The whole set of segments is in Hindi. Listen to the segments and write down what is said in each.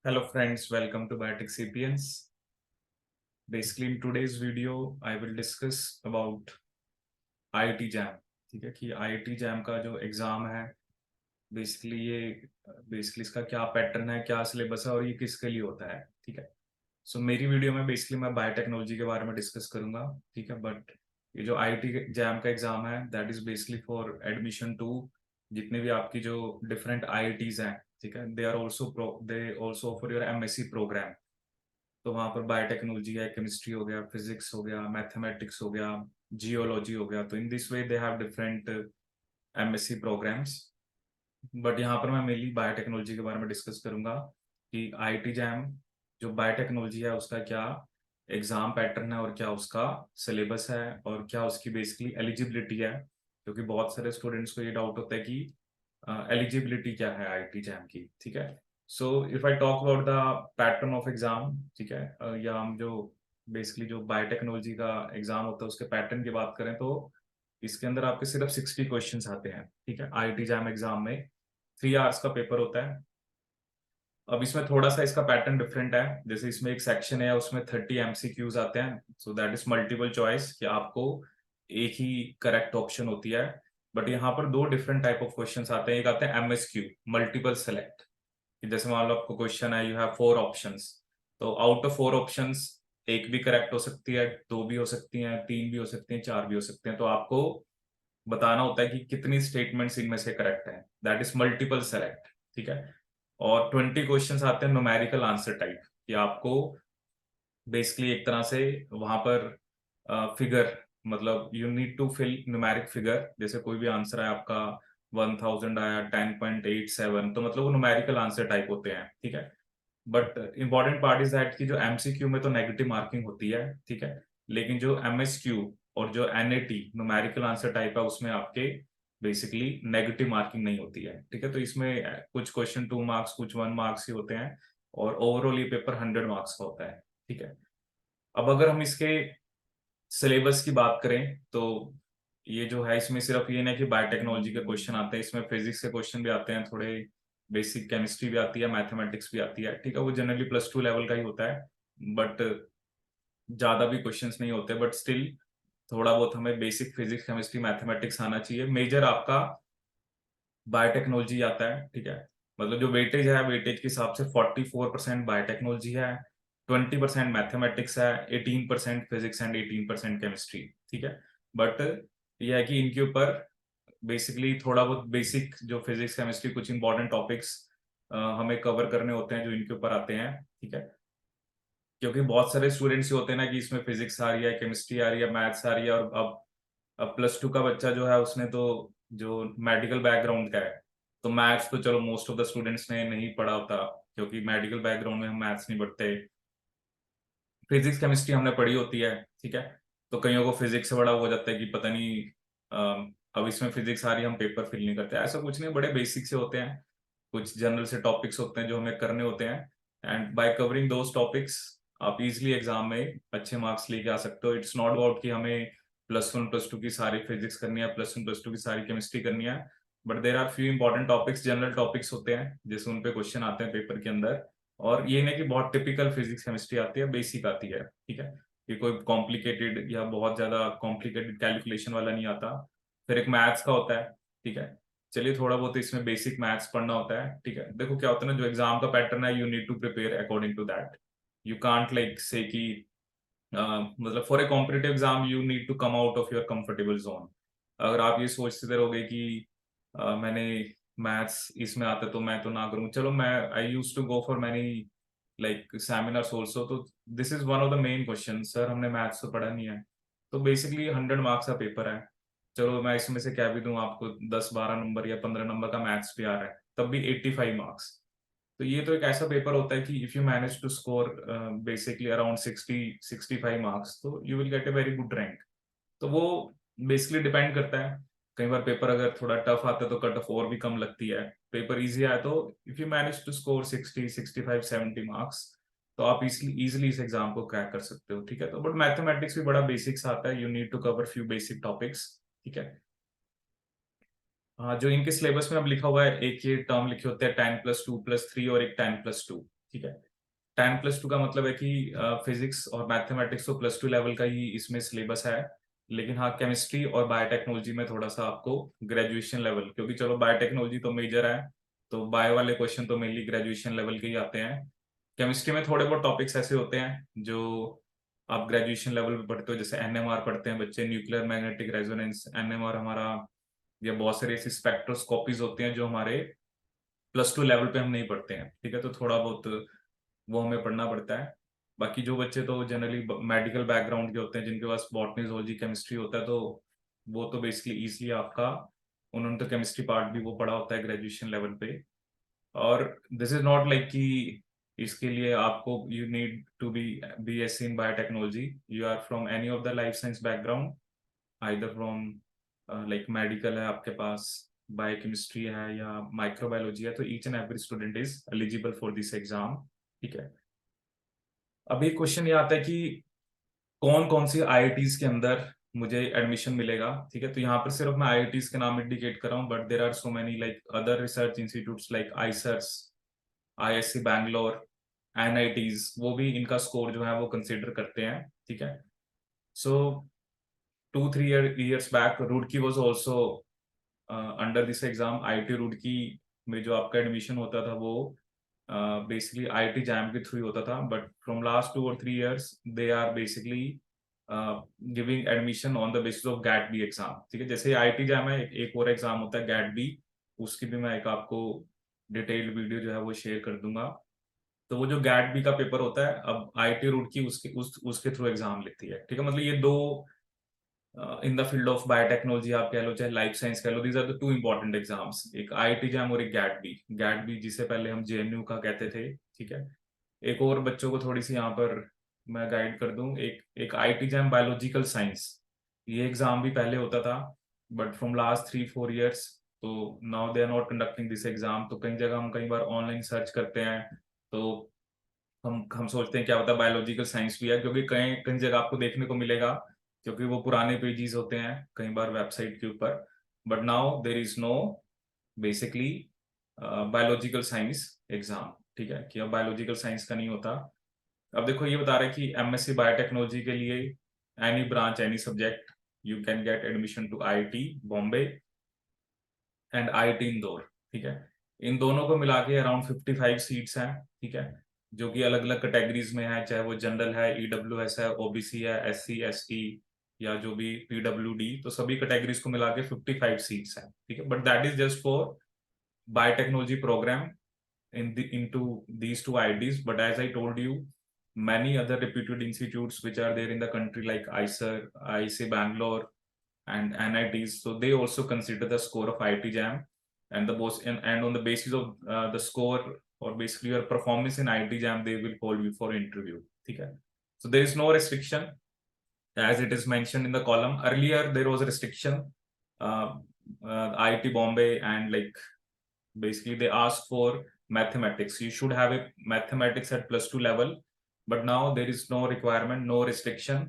Hello friends, welcome to Biotech Sapiens. Basically in today's video I will discuss about IIT JAM. ठीक है कि IIT JAM का जो एग्जाम है बेसिकली इसका क्या पैटर्न है, क्या सिलेबस है और ये किसके लिए होता है। ठीक है, सो मेरी वीडियो में बेसिकली मैं बायोटेक्नोलॉजी के बारे में डिस्कस करूंगा। ठीक है, बट ये जो IIT JAM का एग्जाम है that is basically for admission to जितने भी आपकी जो डिफरेंट IITs हैं। ठीक है, they also offer your MSc programme. तो वहाँ पर बायोटेक्नोलॉजी है, केमिस्ट्री हो गया, फिजिक्स हो गया, मैथमेटिक्स हो गया, जियोलॉजी हो गया। तो in this way they have different MSc programmes. But यहाँ पर मैं मेनली बायोटेक्नोलॉजी के बारे में डिस्कस करूंगा कि IIT जैम जो बायोटेक्नोलॉजी है उसका क्या एग्जाम पैटर्न है और क्या उसका सिलेबस है और क्या उसकी बेसिकली एलिजिबिलिटी है, क्योंकि बहुत सारे स्टूडेंट्स को ये डाउट होता है कि एलिजिबिलिटी क्या है IIT जैम की। ठीक है, so if I talk about the pattern of exam, ठीक है, या हम जो बेसिकली जो बायोटेक्नोलॉजी का एग्जाम होता है उसके पैटर्न की बात करें तो इसके अंदर आपके सिर्फ 60 क्वेश्चंस आते हैं। ठीक है, IIT जैम एग्जाम में 3 आवर्स का पेपर होता है। अब इसमें थोड़ा सा इसका पैटर्न डिफरेंट है, जैसे इसमें एक सेक्शन है उसमें 30 MCQs आते हैं, so that is multiple choice कि आपको एक ही करेक्ट ऑप्शन होती है। बट यहाँ पर दो डिफरेंट टाइप ऑफ क्वेश्चंस आते हैं। एक आते हैं MSQ, मल्टीपल सेलेक्ट, जैसे मान लो आपको क्वेश्चन है, यू हैव 4 ऑप्शंस, तो आउट ऑफ 4 ऑप्शंस एक भी करेक्ट हो सकती है, दो भी हो सकती हैं, तीन भी हो सकती हैं, चार भी हो सकते हैं। तो आपको बताना होता है कि कितनी स्टेटमेंट्स इनमें से करेक्ट है, दैट इज मल्टीपल सेलेक्ट। ठीक है, और 20 क्वेश्चंस आते हैं न्यूमेरिकल आंसर टाइप, कि आपको बेसिकली एक तरह से वहां पर फिगर, मतलब you need to fill numeric figure. जैसे कोई भी आंसर है आपका 1000 आया, 10.87, तो मतलब वो न्यूमेरिकल आंसर टाइप होते हैं। ठीक है, but important part is that कि जो MCQ में तो नेगेटिव मार्किंग होती है। ठीक है, लेकिन जो MSQ और जो NAT न्यूमेरिकल आंसर टाइप है उसमें आपके बेसिकली नेगेटिव मार्किंग नहीं होती है। ठीक है, तो इसमें कुछ क्वेश्चन 2 मार्क्स, कुछ 1 मार्क्स ही होते हैं, और ओवरऑल ये पेपर 100 मार्क्स का होता है। ठीक है, अब अगर हम इसके सिलेबस की बात करें तो ये जो है इसमें सिर्फ ये नहीं कि बायोटेक्नोलॉजी के क्वेश्चन आते हैं, इसमें फिजिक्स के क्वेश्चन भी आते हैं, थोड़े बेसिक केमिस्ट्री भी आती है, मैथमेटिक्स भी आती है। ठीक है, वो जनरली +2 लेवल का ही होता है, बट ज्यादा भी क्वेश्चंस नहीं होते, बट स्टिल थोड़ा बहुत हमें बेसिक फिजिक्स, केमिस्ट्री, मैथमेटिक्स आना चाहिए। मेजर आपका बायोटेक्नोलॉजी आता है। ठीक है, मतलब जो वेटेज है, वेटेज के हिसाब से 44% बायोटेक्नोलॉजी है, 20% मैथमेटिक्स है, 18% फिजिक्स एंड 18% केमिस्ट्री। ठीक है, बट यह है कि इनके ऊपर बेसिकली थोड़ा बहुत बेसिक जो फिजिक्स, केमिस्ट्री, कुछ इंपॉर्टेंट टॉपिक्स हमें कवर करने होते हैं जो इनके ऊपर आते हैं। ठीक है, क्योंकि बहुत सारे स्टूडेंट्स होते हैं ना कि इसमें फिजिक्स आ रही है, केमिस्ट्री आ रही है, मैथ्स आ रही है, और अब +2 का बच्चा जो है उसने तो जो मेडिकल बैकग्राउंड का है, तो मैथ्स तो चलो मोस्ट ऑफ द स्टूडेंट्स ने नहीं पढ़ा होता, क्योंकि मेडिकल बैकग्राउंड में हम मैथ्स नहीं पढ़ते। फिजिक्स केमिस्ट्री हमने पढ़ी होती है। ठीक है, तो कईयों को फिजिक्स से बड़ा हो जाता है कि पता नहीं अब इसमें फिजिक्स आ रही है, हम पेपर फिल नहीं करते। ऐसा कुछ नहीं, बड़े बेसिक से होते हैं, कुछ जनरल से टॉपिक्स होते हैं जो हमें करने होते हैं, and bye covering those topics आप इजिली एग्जाम में अच्छे मार्क्स लेके आ सकते हो। इट्स नॉट अबाउट कि हमें +1 +2 की सारी फिजिक्स करनी है, +1 +2 की सारी केमिस्ट्री करनी है, but there are few important topics, general topics होते हैं जैसे उन पे क्वेश्चन आते हैं पेपर के अंदर। और ये नहीं कि बहुत टिपिकल फिजिक्स केमिस्ट्री आती है, बेसिक आती है। ठीक है, ये कोई कॉम्प्लिकेटेड या बहुत ज्यादा कॉम्प्लिकेटेड कैलकुलेशन वाला नहीं आता। फिर एक मैथ्स का होता है। ठीक है, चलिए थोड़ा बहुत इसमें बेसिक मैथ्स पढ़ना होता है। ठीक है, देखो क्या होता है ना, जो एग्जाम का पैटर्न है you need to prepare according to that. You can't like say कि मतलब for a competitive exam you need to come out of your comfortable zone. अगर आप ये सोचते रहोगे कि मैंने मैथ्स इसमें आता तो मैं तो ना करूं, चलो मैं I use to go for many like seminars also, तो this is one of the main question, sir हमने मैथ्स तो पढ़ा नहीं है। तो बेसिकली 100 मार्क्स का पेपर है, चलो मैं इसमें से क्या भी दूं आपको, 10 12 नंबर या 15 नंबर का मैथ्स भी आ रहा है, तब भी 85 मार्क्स। तो ये तो एक ऐसा पेपर होता है कि if you manage to score basically around 60 65 marks, तो you will get a very good rank. तो वो बेसिकली डिपेंड करता है। कई बार पेपर अगर थोड़ा टफ आता है तो कट ऑफ और भी कम लगती है, पेपर इजी आया तो if you manage to score 60 65 70 marks, तो आप इजिली इस एग्जाम को क्रैक कर सकते हो। ठीक है, तो बट मैथमेटिक्स भी बड़ा बेसिक्स आता है, you need to cover few basic topics. ठीक है, हाँ, जो इनके सिलेबस में अब लिखा हुआ है, एक ये टर्म लिखे होते हैं 10 + 2 + 3 और एक 10 + 2। ठीक है। 10+2 का मतलब है कि फिजिक्स और मैथमेटिक्स तो +2 लेवल का ही इसमें सिलेबस है, लेकिन हाँ केमिस्ट्री और बायोटेक्नोलॉजी में थोड़ा सा आपको ग्रेजुएशन लेवल, क्योंकि चलो बायोटेक्नोलॉजी तो मेजर है, तो बायो वाले क्वेश्चन तो मेनली ग्रेजुएशन लेवल के ही आते हैं। केमिस्ट्री में थोड़े बहुत टॉपिक्स ऐसे होते हैं जो आप ग्रेजुएशन लेवल पे पढ़ते हो, जैसे एनएमआर पढ़ते हैं बच्चे, न्यूक्लियर मैग्नेटिक रेजोनेंस, एनएमआर हमारा, या बहुत सारी ऐसी स्पेक्ट्रोस्कोपीज होती हैं जो हमारे +2 लेवल पे हम नहीं पढ़ते हैं, ठीक है, तो थोड़ा बहुत वो हमें पढ़ना पड़ता है। बाकी जो बच्चे तो जनरली मेडिकल बैकग्राउंड के होते हैं, जिनके पास बॉटनी, zoology, केमिस्ट्री होता है, तो वो तो बेसिकली इजीली आपका, उन्होंने तो केमिस्ट्री पार्ट भी वो पढ़ा होता है ग्रेजुएशन लेवल पे। और दिस इज नॉट लाइक कि इसके लिए आपको you need to be BSc in biotechnology, you are from any of the life science background, either from like medical है आपके पास, बायोकेमिस्ट्री है या माइक्रोबायोलॉजी है, तो each and every student is eligible for this exam, ठीक है। अब एक क्वेश्चन ये आता है कि कौन कौन सी IITs के अंदर मुझे एडमिशन मिलेगा, ठीक है, तो यहाँ पर सिर्फ मैं IITs के नाम इंडिकेट कर रहा हूँ, but there are so many like other research institutes like IISERs, ISC Bangalore, NITs, वो भी इनका स्कोर जो है वो कंसिडर करते हैं, ठीक है। So 2-3 years back Roorkee was also under this exam. IIT Roorkee में जो आपका एडमिशन होता था वो बेसिकली IIT जैम के थ्रू होता था, but from last 2 or 3 years they are basically giving admission on the basis of GAT B exam, ठीक है। जैसे IIT जैम है, एक और एग्जाम होता है गैट बी, उसकी भी मैं एक आपको डिटेल्ड वीडियो जो है वो शेयर कर दूंगा। तो वो जो गैट बी का पेपर होता है, अब IIT रुड़की उसके थ्रू एग्जाम लेती है, ठीक है। मतलब ये दो in the field of biotechnology आप कह लो चाहे लाइफ साइंस कह लो, these are the 2 important exams, एक IIT जैम और एक गैट बी जिसे पहले हम JNU का कहते थे, ठीक है। एक और बच्चों को थोड़ी सी यहाँ पर मैं गाइड कर दूं, एक IIT जैम बायोलॉजिकल साइंस, ये एग्जाम भी पहले होता था, बट फ्रॉम लास्ट 3-4 years तो now they are not conducting this exam. तो कई जगह हम कई बार ऑनलाइन सर्च करते हैं, तो हम सोचते हैं क्या होता है बायोलॉजिकल साइंस भी है, क्योंकि कई कई जगह आपको देखने को मिलेगा, क्योंकि वो पुराने पेजेस होते हैं कई बार वेबसाइट के ऊपर, but now there is no basically biological science exam, ठीक है, कि अब बायोलॉजिकल साइंस का नहीं होता। अब देखो ये बता रहे कि MSc बायोटेक्नोलॉजी के लिए any branch any subject you can get admission to IIT Bombay and IIT Indore, ठीक है। इन दोनों को मिला के अराउंड 55 सीट्स हैं, ठीक है, जो कि अलग अलग कैटेगरीज में है, चाहे वो जनरल है, EWS है, OBC है, SC ST या जो भी PWD, तो सभी कैटेगरीज को मिला के 55 सीट्स हैं, ठीक है। But that is just for biotechnology program into these 2 IITs, but as I told you, many other reputed institutes which are there in the country like IISER, IISc Bangalore and NITs, so they also consider the score of IIT jam, and and on the basis of the score or basically your performance in IIT jam they will call you for interview, okay. So there is no restriction as it is mentioned in the column. Earlier there was a restriction, IIT Bombay, and like basically they ask for mathematics, you should have a mathematics at +2 level, but now there is no requirement, no restriction.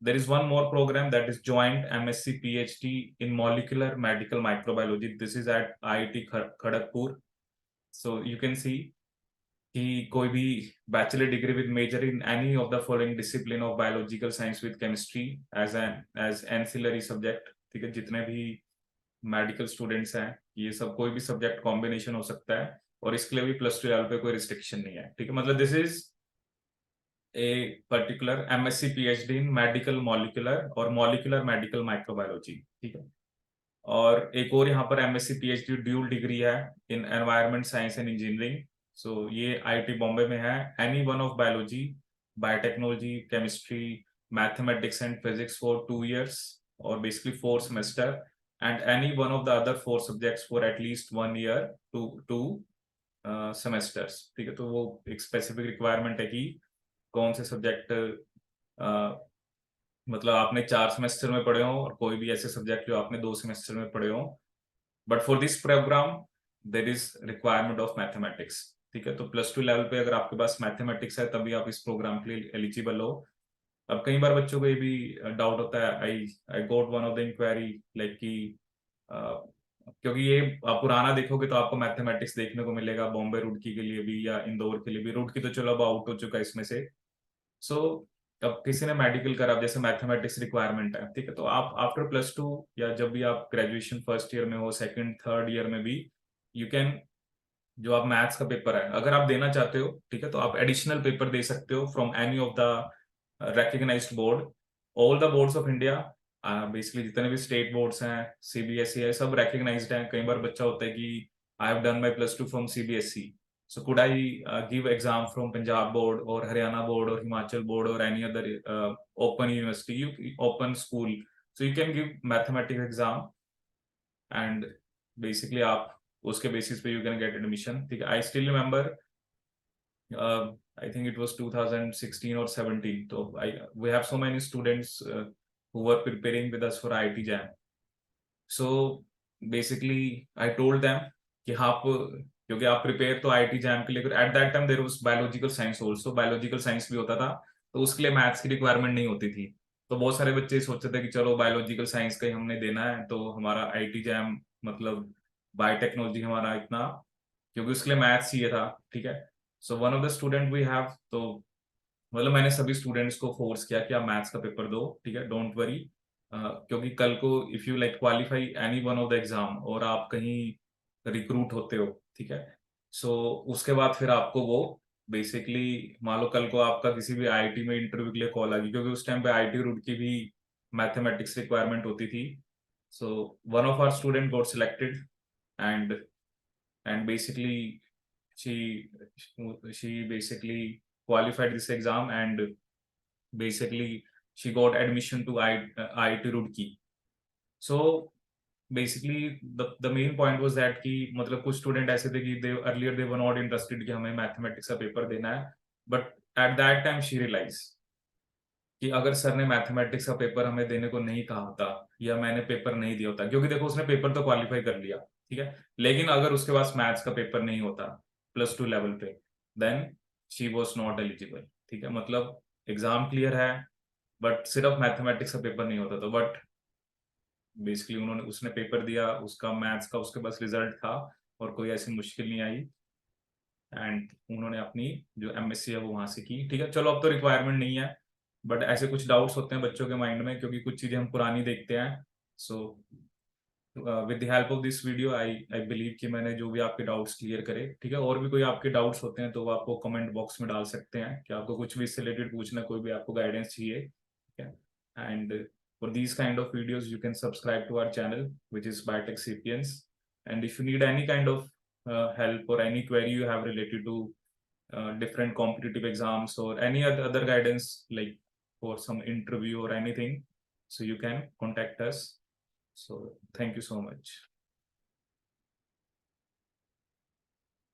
There is one more program that is joint MSc PhD in molecular medical microbiology. This is at IIT Kharagpur. So you can see कि कोई भी bachelor degree with major in any of the following discipline of biological science with chemistry as ancillary subject, ठीक है। जितने भी मेडिकल स्टूडेंट्स हैं, ये सब कोई भी सब्जेक्ट कॉम्बिनेशन हो सकता है, और इसके लिए भी +2 लेवल पे कोई रिस्ट्रिक्शन नहीं है, ठीक है। मतलब this is a particular MSc PhD in medical molecular और मॉलिक्यूलर मेडिकल माइक्रोबायोलॉजी, ठीक है। और एक और यहाँ पर MSc PhD ड्यूल डिग्री है in environment science and engineering, so ये IIT बॉम्बे में है, any one of biology, biotechnology, chemistry, mathematics and physics for 2 years और basically 4 semester, and any one of the other 4 subjects for at least 1 year to 2 semesters, ठीक है। तो वो एक स्पेसिफिक रिक्वायरमेंट है कि कौन से सब्जेक्ट मतलब आपने 4 सेमेस्टर में पढ़े हो, और कोई भी ऐसे सब्जेक्ट जो आपने 2 सेमेस्टर में पढ़े हो, but for this programme there is requirement of mathematics, ठीक है। तो +2 लेवल पे अगर आपके पास मैथमेटिक्स है तभी आप इस प्रोग्राम के लिए एलिजिबल हो। अब कई बार बच्चों को ये भी डाउट होता है, I got one of the inquiry like कि क्योंकि ये आप पुराना देखोगे तो आपको मैथमेटिक्स देखने को मिलेगा बॉम्बे रुड़की के लिए भी या इंदौर के लिए भी। रुड़की तो चलो अब आउट हो चुका है इसमें से। सो अब किसी ने मेडिकल करा, अब जैसे मैथमेटिक्स रिक्वायरमेंट है, ठीक है, तो आप आफ्टर +2 या जब भी आप ग्रेजुएशन फर्स्ट ईयर में हो, सेकंड थर्ड ईयर में भी, यू कैन, जो आप मैथ्स का पेपर है अगर आप देना चाहते हो, ठीक है, तो आप एडिशनल पेपर दे सकते हो from any of the recognized board. All the boards of India, basically जितने भी स्टेट बोर्ड्स हैं, सीबीएसई है, सब recognized हैं। कई बार बच्चा होता है कि I have done my +2 from CBSE, so could I give exam from Punjab board or Haryana board or Himachal board or any other open university, open school, so you can give mathematics exam and basically आप उसके बेसिस पे यू कैन गेट एडमिशन, ठीक है। I still remember, I think it was 2016 or 17, तो I we have so many students who were preparing with us for IIT JAM. So basically I told them कि आप, क्योंकि आप प्रिपेयर तो IIT JAM के लिए, at that time there was biological science also, biological science भी होता था, तो उसके लिए मैथ्स की रिक्वायरमेंट नहीं होती थी। तो बहुत सारे बच्चे सोचते थे कि चलो बायोलॉजिकल साइंस का ही हमने देना है, तो हमारा IIT JAM मतलब बायोटेक्नोलॉजी हमारा इतना, क्योंकि उसके लिए मैथ्स चाहिए था, ठीक है। So one of the student we have, तो मतलब मैंने सभी स्टूडेंट्स को फोर्स किया कि आप मैथ्स का पेपर दो, ठीक है, डोंट वरी, क्योंकि कल को if you like qualify any one of the exam और आप कहीं रिक्रूट होते हो, ठीक है, सो उसके बाद फिर आपको वो बेसिकली, मान लो कल को आपका किसी भी आईआईटी में इंटरव्यू के लिए कॉल आ गई, क्योंकि उस टाइम पे आईआईटी रूट की भी मैथमेटिक्स रिक्वायरमेंट होती थी। So one of our student got selected and basically she she basically qualified this exam and basically she got admission to IIT Roorkee. So basically the main point was that कि मतलब कुछ स्टूडेंट ऐसे थे कि they earlier they were not interested कि हमें मैथमेटिक्स का पेपर देना है, but at that time she realized कि अगर सर ने मैथमेटिक्स का पेपर हमें देने को नहीं कहा होता या मैंने पेपर नहीं दिया होता, क्योंकि देखो उसने पेपर तो क्वालिफाई कर लिया, ठीक है, लेकिन अगर उसके पास मैथ्स का पेपर नहीं होता +2 लेवल पे, then she was not eligible, ठीक है, मतलब एग्जाम क्लियर है बट सिर्फ मैथमेटिक्स का पेपर नहीं होता, तो बट बेसिकली उन्होंने उसने पेपर दिया, उसका मैथ्स का उसके पास रिजल्ट था और कोई ऐसी मुश्किल नहीं आई, एंड उन्होंने अपनी जो एमएससी है वो वहां से की, ठीक है। चलो अब तो रिक्वायरमेंट नहीं है, बट ऐसे कुछ डाउट्स होते हैं बच्चों के माइंड में, क्योंकि कुछ चीजें हम पुरानी देखते हैं। So with the help of this video I believe कि मैंने जो भी आपके डाउट्स क्लियर करे, ठीक है। और भी कोई आपके डाउट्स होते हैं तो वो आपको कमेंट बॉक्स में डाल सकते हैं कि आपको कुछ भी इससे रिलेटेड पूछना, कोई भी आपको गाइडेंस चाहिए, ठीक है। And for these kind of videos you can subscribe to our channel, which is Biotech Sapiens. And if you need any kind of help or any query you have related to different competitive exams or any other guidance, like for some interview or anything, so you can contact us. So thank you so much.